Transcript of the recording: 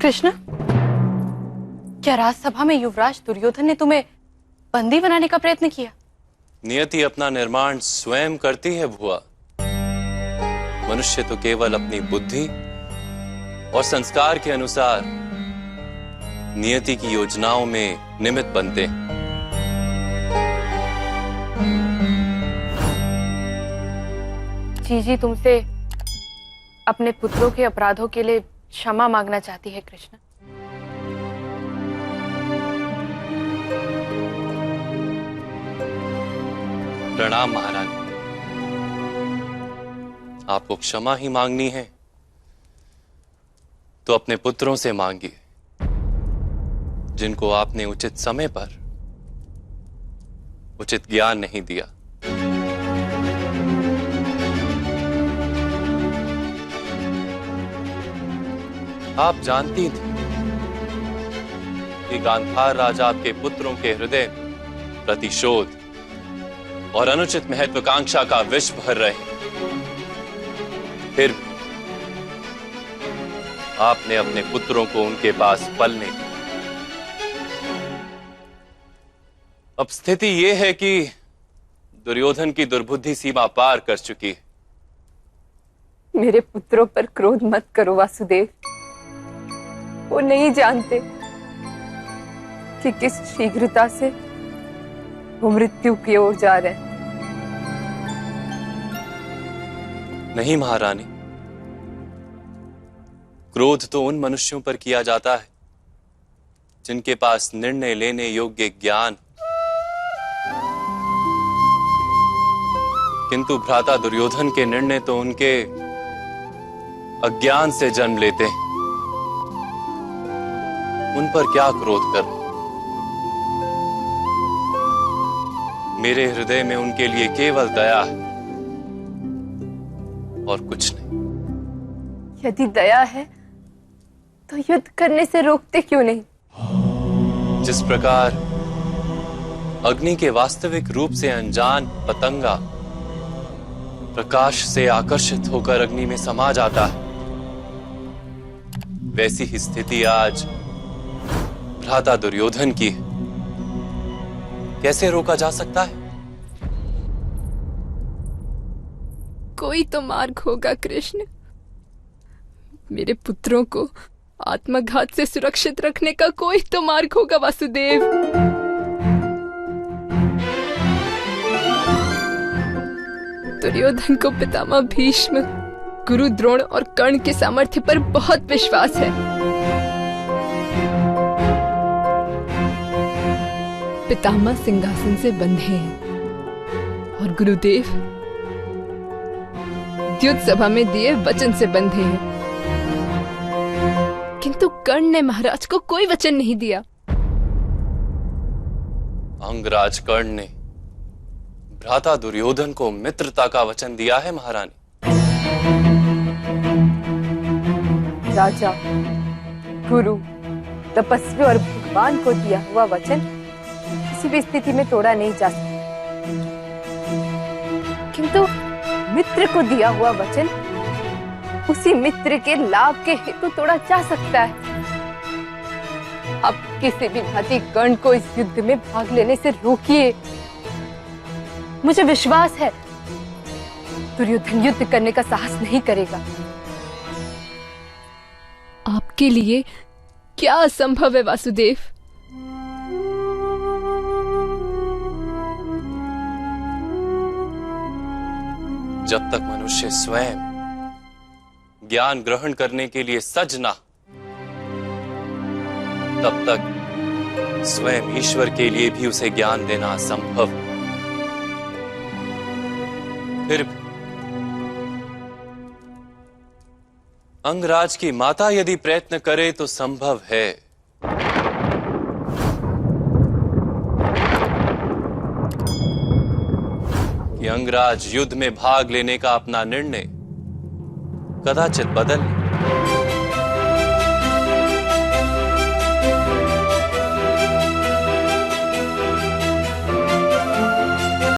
कृष्ण, क्या राजसभा में युवराज दुर्योधन ने तुम्हें बंदी बनाने का प्रयत्न किया? नियति अपना निर्माण स्वयं करती है बुआ। मनुष्य तो केवल अपनी बुद्धि और संस्कार के अनुसार नियति की योजनाओं में निमित्त बनते हैं। जीजी तुमसे अपने पुत्रों के अपराधों के लिए क्षमा मांगना चाहती है कृष्ण। प्रणाम महारानी। आपको क्षमा ही मांगनी है तो अपने पुत्रों से मांगिए, जिनको आपने उचित समय पर उचित ज्ञान नहीं दिया। आप जानती थी कि गांधार राजा आपके पुत्रों के हृदय में प्रतिशोध और अनुचित महत्वाकांक्षा का विष भर रहे। फिर भी आपने अपने पुत्रों को उनके पास पलने दिया। अब स्थिति यह है कि दुर्योधन की दुर्बुद्धि सीमा पार कर चुकी है। मेरे पुत्रों पर क्रोध मत करो वासुदेव। वो नहीं जानते कि किस शीघ्रता से वो मृत्यु की ओर जा रहे हैं। नहीं महारानी, क्रोध तो उन मनुष्यों पर किया जाता है जिनके पास निर्णय लेने योग्य ज्ञान, किंतु भ्राता दुर्योधन के निर्णय तो उनके अज्ञान से जन्म लेते हैं। उन पर क्या क्रोध कर? मेरे हृदय में उनके लिए केवल दया है और कुछ नहीं। यदि दया है तो युद्ध करने से रोकते क्यों नहीं? जिस प्रकार अग्नि के वास्तविक रूप से अनजान पतंगा प्रकाश से आकर्षित होकर अग्नि में समा जाता है, वैसी ही स्थिति आज भ्राता दुर्योधन की है। कैसे रोका जा सकता है? कोई तो मार्ग होगा कृष्ण। मेरे पुत्रों को आत्मघात से सुरक्षित रखने का कोई तो मार्ग होगा वासुदेव। दुर्योधन को पितामह भीष्म, गुरु द्रोण और कर्ण के सामर्थ्य पर बहुत विश्वास है। पितामह सिंहासन से बंधे हैं और गुरुदेव युद्ध सभा में दिए वचन से बंधे हैं, किंतु कर्ण ने महाराज को कोई वचन नहीं दिया। अंगराज कर्ण ने भ्राता दुर्योधन को मित्रता का वचन दिया है महारानी। राजा, गुरु, तपस्वी और भगवान को दिया हुआ वचन किसी भी स्थिति में तोड़ा नहीं जा सकता, किंतु मित्र को दिया हुआ वचन उसी मित्र के लाभ के हेतु तोड़ा जा सकता है। आप किसी भी भांति कर्ण को इस युद्ध में भाग लेने से रोकिए। मुझे विश्वास है दुर्योधन युद्ध करने का साहस नहीं करेगा। आपके लिए क्या असंभव है वासुदेव? जब तक मनुष्य स्वयं ज्ञान ग्रहण करने के लिए सज ना, तब तक स्वयं ईश्वर के लिए भी उसे ज्ञान देना असंभव। फिर भी अंगराज की माता यदि प्रयत्न करे तो संभव है। कि अंगराज युद्ध में भाग लेने का अपना निर्णय कदाचित बदल ले।